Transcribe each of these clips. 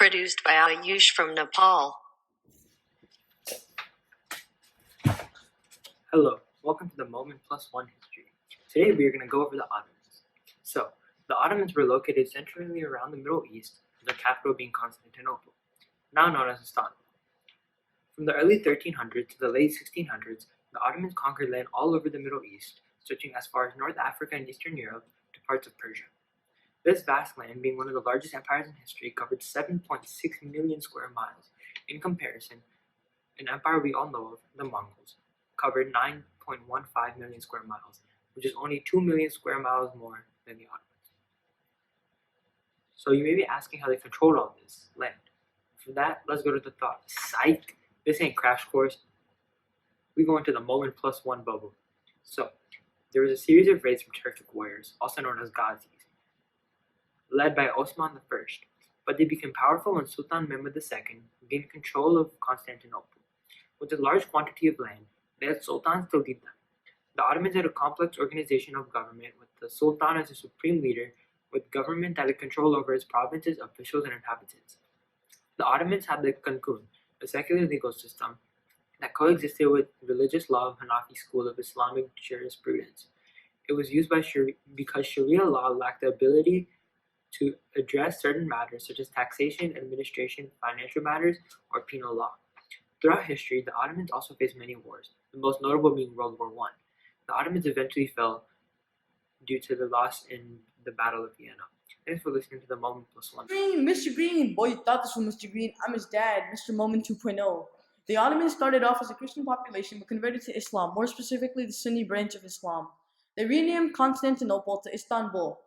produced by Ayush from Nepal. Hello, welcome to the Momin +1 history. Today we are going to go over the Ottomans. So, the Ottomans were located centrally around the Middle East, the capital being Constantinople, now known as Istanbul. From the early 1300s to the late 1600s, the Ottomans conquered land all over the Middle East, stretching as far as North Africa and Eastern Europe to parts of Persia. This vast land, being one of the largest empires in history, covered 7.6 million square miles. In comparison, an empire we all know of, the Mongols, covered 9.15 million square miles, which is only 2 million square miles more than the Ottomans. So you may be asking how they controlled all this land. For that, let's go to the thought. Psych! This ain't Crash Course. We go into the Momin +1 bubble. So, there was a series of raids from Turkic warriors, also known as Ghazis, led by Osman I, but they became powerful when Sultan Mehmed II gained control of Constantinople. With a large quantity of land, they had sultans to lead them. The Ottomans had a complex organization of government, with the sultan as a supreme leader, with government that had control over its provinces, officials, and inhabitants. The Ottomans had the Kankun, a secular legal system that coexisted with religious law of Hanafi school of Islamic jurisprudence. It was used because Sharia law lacked the ability to address certain matters such as taxation, administration, financial matters, or penal law. Throughout history, the Ottomans also faced many wars, the most notable being World War I. The Ottomans eventually fell due to the loss in the Battle of Vienna. Thanks for listening to the Momin +1. Green, Mr. Green. Boy, you thought this was Mr. Green. I'm his dad, Mr. Momin 2.0. The Ottomans started off as a Christian population but converted to Islam, more specifically the Sunni branch of Islam. They renamed Constantinople to Istanbul.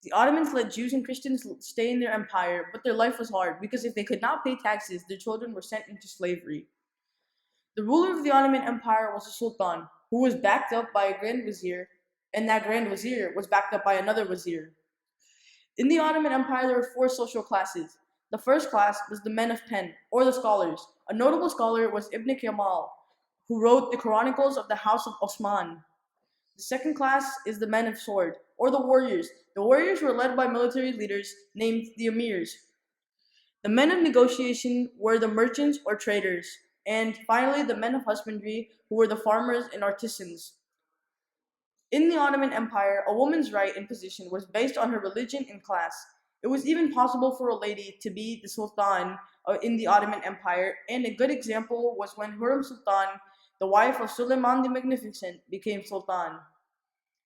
The Ottomans let Jews and Christians stay in their empire, but their life was hard because if they could not pay taxes, their children were sent into slavery. The ruler of the Ottoman Empire was a sultan, who was backed up by a grand vizier, and that grand vizier was backed up by another vizier. In the Ottoman Empire, there were four social classes. The first class was the men of pen, or the scholars. A notable scholar was Ibn Kemal, who wrote the Chronicles of the House of Osman. The second class is the men of sword, or the warriors. The warriors were led by military leaders named the emirs. The men of negotiation were the merchants or traders. And finally, the men of husbandry, who were the farmers and artisans. In the Ottoman Empire, a woman's right and position was based on her religion and class. It was even possible for a lady to be the sultan in the Ottoman Empire, and a good example was when Hurrem Sultan, the wife of Suleiman the Magnificent, became sultan.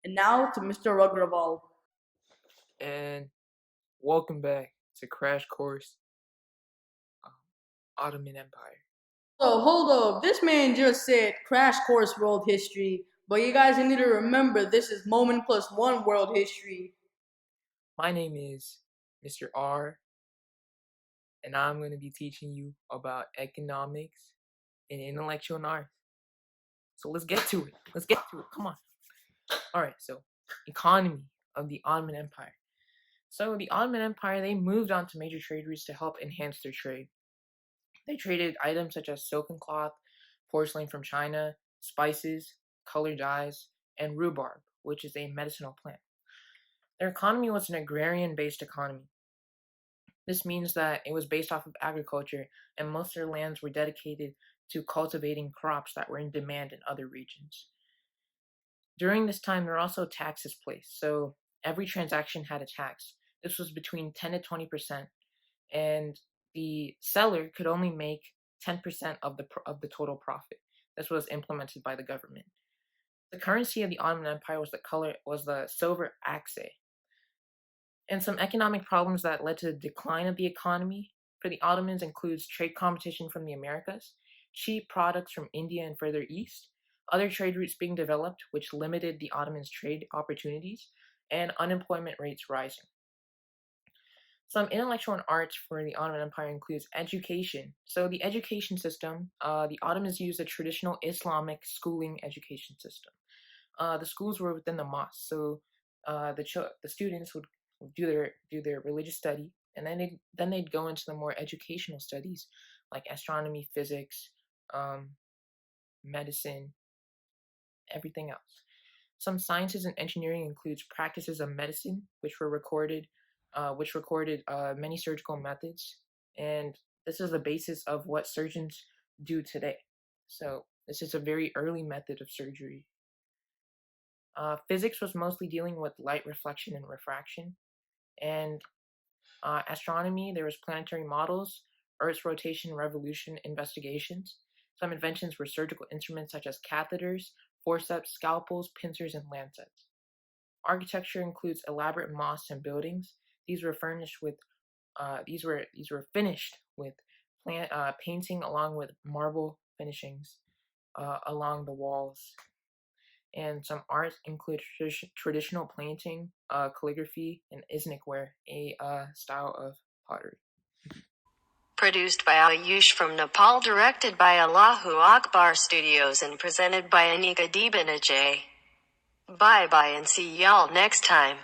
And now to Mr. Rugraval. And welcome back to Crash Course Ottoman Empire. So hold up, this man just said Crash Course World History, but you guys need to remember this is Momin +1 World History. My name is Mr. R, and I'm going to be teaching you about economics and intellectual arts. So let's get to it. Come on. Alright, so economy of the Ottoman Empire. So the Ottoman Empire, they moved on to major trade routes to help enhance their trade. They traded items such as silken cloth, porcelain from China, spices, colored dyes, and rhubarb, which is a medicinal plant. Their economy was an agrarian-based economy. This means that it was based off of agriculture, and most of their lands were dedicated to cultivating crops that were in demand in other regions. During this time, there were also taxes placed, so every transaction had a tax. This was between 10 to 20%, and the seller could only make 10% of the total profit. This was implemented by the government. The currency of the Ottoman Empire was the silver axe. And some economic problems that led to the decline of the economy for the Ottomans includes trade competition from the Americas, cheap products from India and further east, other trade routes being developed which limited the Ottomans' trade opportunities, and unemployment rates rising. Some intellectual and arts for the Ottoman Empire includes education. So the education system, the Ottomans used a traditional Islamic schooling education system. The schools were within the mosque, so the students would do their religious study, and then they'd go into the more educational studies like astronomy, physics, medicine, everything else. Some sciences and engineering includes practices of medicine, which recorded many surgical methods, and this is the basis of what surgeons do today. So this is a very early method of surgery. Physics was mostly dealing with light reflection and refraction, and astronomy, there was planetary models, Earth's rotation revolution investigations. Some inventions were surgical instruments such as catheters, forceps, scalpels, pincers, and lancets. Architecture includes elaborate mosques and buildings. These were furnished with these were finished with painting along with marble finishings along the walls. And some art include traditional painting, calligraphy, and isnikware, a style of pottery. Produced by Ayush from Nepal, directed by Allahu Akbar Studios, and presented by Anika Debanajay. Bye bye and see y'all next time.